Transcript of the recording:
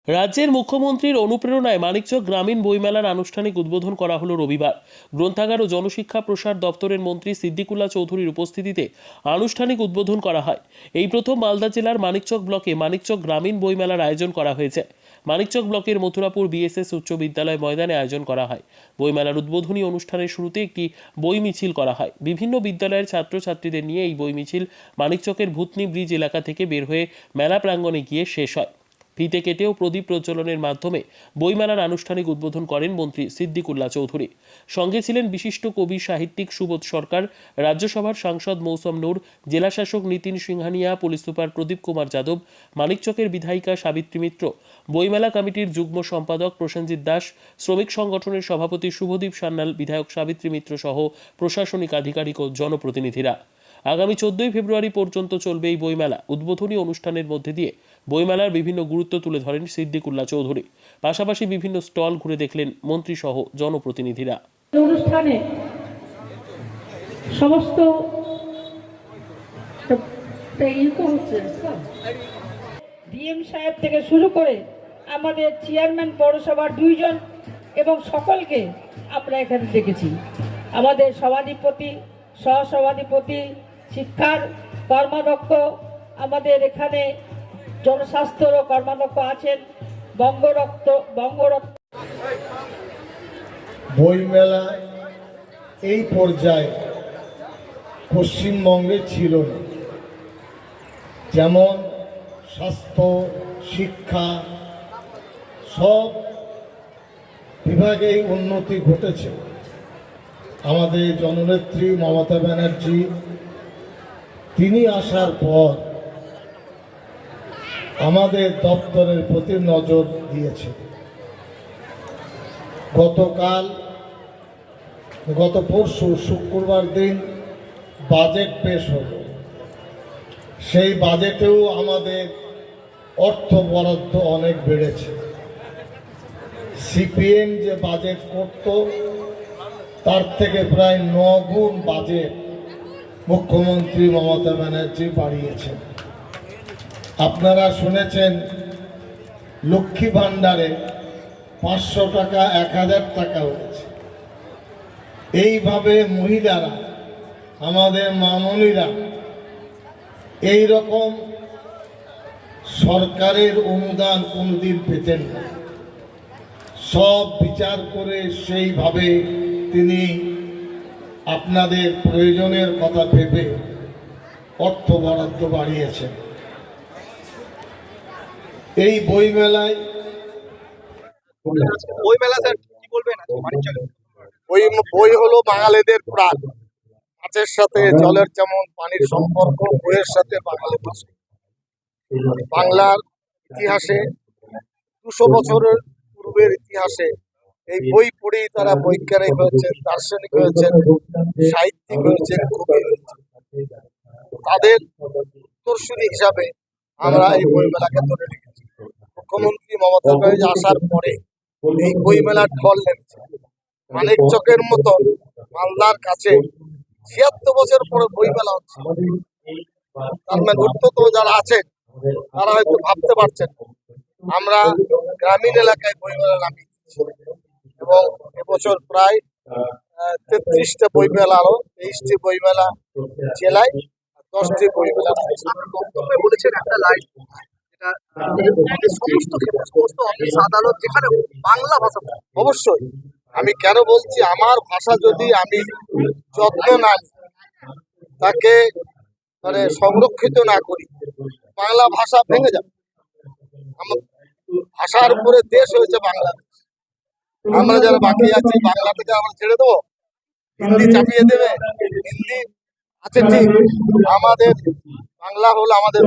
রাজ্যের মুখ্যমন্ত্রীর অনুপ্রেরণায় মানিকচক গ্রামীণ বইমেলার আনুষ্ঠানিক উদ্বোধন করা হলো রবিবার। গ্রন্থাগার ও জনশিক্ষা প্রসার দপ্তরের মন্ত্রী সিদ্দিকুল্লাহ চৌধুরীর উপস্থিতিতে আনুষ্ঠানিক উদ্বোধন করা হয়। এই প্রথম মালদা জেলার মানিকচক ব্লকে মানিকচক গ্রামীণ বইমেলার আয়োজন করা হয়েছে। মানিকচক ব্লকের মথুরাপুর বিএসএস উচ্চ বিদ্যালয় ময়দানে আয়োজন করা হয়। বইমেলার উদ্বোধনী অনুষ্ঠানের শুরুতে একটি বই মিছিল করা হয়। বিভিন্ন বিদ্যালয়ের ছাত্রছাত্রীদের নিয়ে এই বই মিছিল মানিকচকের ভূতনি ব্রিজ এলাকা থেকে বের হয়ে মেলা প্রাঙ্গণে গিয়ে শেষ হয়। ফিতে কেটে ও প্রদীপ প্রজ্বলনের মাধ্যমে বইমেলার আনুষ্ঠানিক উদ্বোধন করেন মন্ত্রী সিদ্দিকুল্লাহ চৌধুরী। সঙ্গে ছিলেন বিশিষ্ট কবি সাহিত্যিক সুবোধ সরকার, রাজ্যসভার সাংসদ মৌসম নূর, জেলাশাসক নীতিন সিংহানিয়া, পুলিশ সুপার প্রদীপ কুমার যাদব, মানিকচকের বিধায়িকা সাবিত্রী মিত্র, বইমেলা কমিটির যুগ্ম সম্পাদক প্রসেনজিৎ দাস, শ্রমিক সংগঠনের সভাপতি শুভদীপ সান্যাল, বিধায়ক সাবিত্রী মিত্র সহ প্রশাসনিক আধিকারিক ও জনপ্রতিনিধিরা। আগামী 14 ফেব্রুয়ারি পর্যন্ত চলবে এই বইমেলা। উদ্বোধনী অনুষ্ঠানের মধ্যে দিয়ে বইমেলার বিভিন্ন গুরুত্ব তুলে ধরেন সিদ্দিকুল্লাহ চৌধুরী। পাশাপাশি বিভিন্ন স্টল ঘুরে দেখলেন মন্ত্রী সহ জনপ্রতিনিধিরা। অনুষ্ঠানে সমস্ত ডিএম সাহেব থেকে শুরু করে আমাদের চেয়ারম্যান পৌরসভার 2 জন এবং সকলকে আমরা এখানে দেখেছি। আমাদের সভাধিপতি, সহসভাধিপতি, শিক্ষার কর্মাধ্যক্ষ, আমাদের এখানে জনস্বাস্থ্যর কর্মাধ্যক্ষ আছেন, বঙ্গরত্ন বইমেলা এই পর্যায়ে পশ্চিমবঙ্গে ছিল না। যেমন স্বাস্থ্য, শিক্ষা সব বিভাগেই উন্নতি ঘটেছে। আমাদের জননেত্রী মমতা ব্যানার্জি তিনি আসার পর আমাদের দপ্তরের প্রতি নজর দিয়েছে। গত পরশু শুক্রবার দিন বাজেট পেশ হলো। সেই বাজেটেও আমাদের অর্থ বরাদ্দ অনেক বেড়েছে। সিপিএম যে বাজেট করত তার থেকে প্রায় 9 গুণ বাজেট মুখ্যমন্ত্রী মমতা ব্যানার্জি বাড়িয়েছেন। আপনারা শুনেছেন লক্ষ্মী ভাণ্ডারে 500 টাকা 1000 টাকা হয়েছে। এইভাবে মহিলারা, আমাদের মামনিরা এই রকম সরকারের অনুদান কোনোদিন পেতেন না। সব বিচার করে সেইভাবে তিনি আপনাদের প্রয়োজনের কথা ভেবে অর্থ বরাদ্দ বাড়িয়েছেন। এই বইমেলায় বই হলো বাঙালিদের প্রাণ। মাছের সাথে জলের যেমন পানির সম্পর্ক, বইয়ের সাথে বাঙালি ভাষা। বাংলার ইতিহাসে 200 বছরের পূর্বের ইতিহাসে এই বই পড়েই তারা বৈজ্ঞানিক হয়েছেন, দার্শনিক হয়েছেন, সাহিত্যিক হয়েছেন, কবি হয়েছেন। তাদের উত্তরসূরি হিসাবে আমরা এই বইমেলাকে ধরে রেখেছি। মুখ্যমন্ত্রী মমতা ব্যানার্জি আসার পরে এই বইমেলার ঢল নেমেছে। মানিকচকের মতো মালদার কাছে 76 বছর পরে বইমেলা হচ্ছে। তার মানে উত্তর যারা আছেন তারা হয়তো ভাবতে পারছেন আমরা গ্রামীণ এলাকায় বইমেলা নামিয়েছি এবং এবছর প্রায় 33টা বইমেলা, আরো 23টি বইমেলা জেলায়, 10টি বইমেলা বলেছেন। একটা লাইন সমস্ত অফিস আদালত যেখানে বাংলা ভাষা, অবশ্যই আমি কেন বলছি, আমার ভাষা যদি আমি যত্ন না তাকে মানে সংরক্ষিত না করি, বাংলা ভাষা ভেঙে যাবে। আমার ভাষার উপরে দেশ হয়েছে বাংলাদেশ। আমরা যারা বাকি আছি বাংলা থেকে আমরা ছেড়ে দেবো, হিন্দি চাপিয়ে দেবে। হিন্দি আছে ঠিক, আমাদের বাংলা হলো আমাদের